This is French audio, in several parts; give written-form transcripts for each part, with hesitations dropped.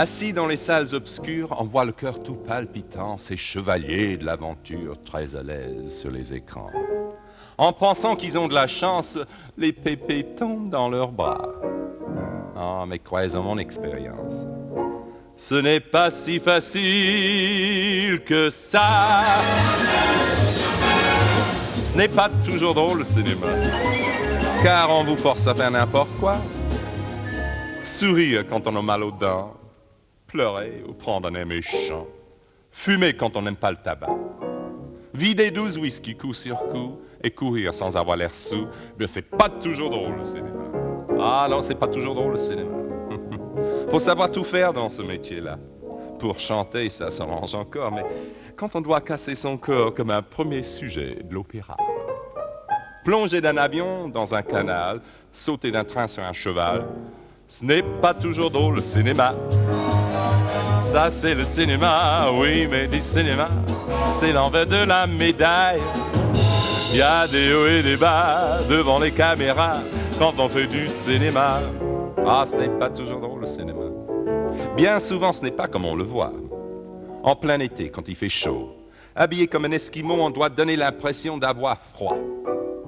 Assis dans les salles obscures, on voit le cœur tout palpitant, ces chevaliers de l'aventure très à l'aise sur les écrans. En pensant qu'ils ont de la chance, les pépés tombent dans leurs bras. Ah, mais croyez en mon expérience, ce n'est pas si facile que ça. Ce n'est pas toujours drôle le cinéma, car on vous force à faire n'importe quoi. Sourire quand on a mal aux dents, pleurer ou prendre un air méchant, fumer quand on n'aime pas le tabac, vider 12 whisky coup sur coup et courir sans avoir l'air sous, mais c'est pas toujours drôle le cinéma. Ah non, c'est pas toujours drôle le cinéma. Faut savoir tout faire dans ce métier-là. Pour chanter, ça s'arrange encore, mais quand on doit casser son corps comme un premier sujet de l'opéra, plonger d'un avion dans un canal, sauter d'un train sur un cheval, ce n'est pas toujours drôle le cinéma. Ça c'est le cinéma, oui, mais du cinéma, c'est l'envers de la médaille. Il y a des hauts et des bas devant les caméras quand on fait du cinéma. Ah, ce n'est pas toujours drôle le cinéma. Bien souvent, ce n'est pas comme on le voit. En plein été, quand il fait chaud, habillé comme un esquimau, on doit donner l'impression d'avoir froid.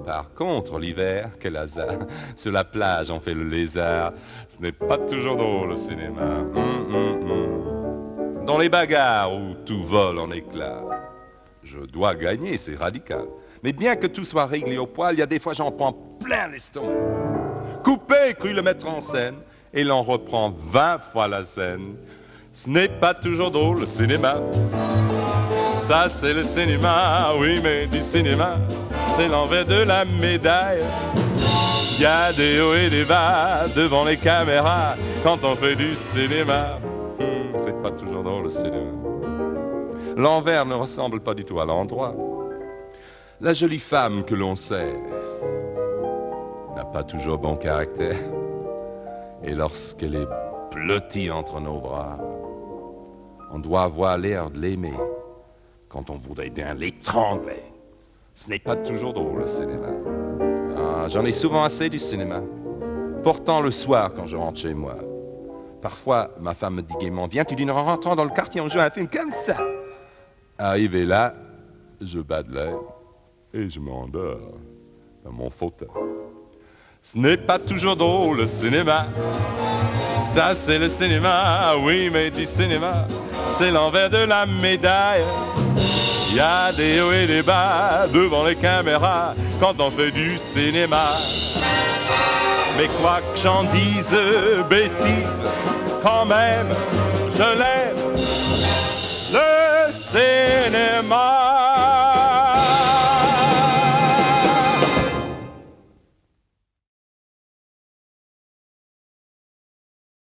Par contre, l'hiver, quel hasard, sur la plage, on fait le lézard. Ce n'est pas toujours drôle le cinéma. Dans les bagarres où tout vole en éclats, je dois gagner, c'est radical. Mais bien que tout soit réglé au poil, il y a des fois j'en prends plein l'estomac. Coupé, cru le mettre en scène, et l'on reprend 20 fois la scène. Ce n'est pas toujours drôle le cinéma. Ça c'est le cinéma, oui mais du cinéma, c'est l'envers de la médaille. Il y a des hauts et des bas devant les caméras quand on fait du cinéma. C'est pas toujours drôle le cinéma. L'envers ne ressemble pas du tout à l'endroit. La jolie femme que l'on sait n'a pas toujours bon caractère. Et lorsqu'elle est blottie entre nos bras, on doit avoir l'air de l'aimer quand on voudrait bien l'étrangler. Ce n'est pas toujours drôle le cinéma. Ah, j'en ai souvent assez du cinéma. Pourtant le soir quand je rentre chez moi, parfois ma femme me dit gaiement, viens tu dîneras en rentrant dans le quartier, on joue un film comme ça. Arrivé là, je bats de l'air et je m'endors dans mon fauteuil. Ce n'est pas toujours drôle le cinéma. Ça c'est le cinéma, oui mais du cinéma, c'est l'envers de la médaille. Il y a des hauts et des bas devant les caméras quand on fait du cinéma. Mais quoi que j'en dise, bêtise, quand même, je l'aime.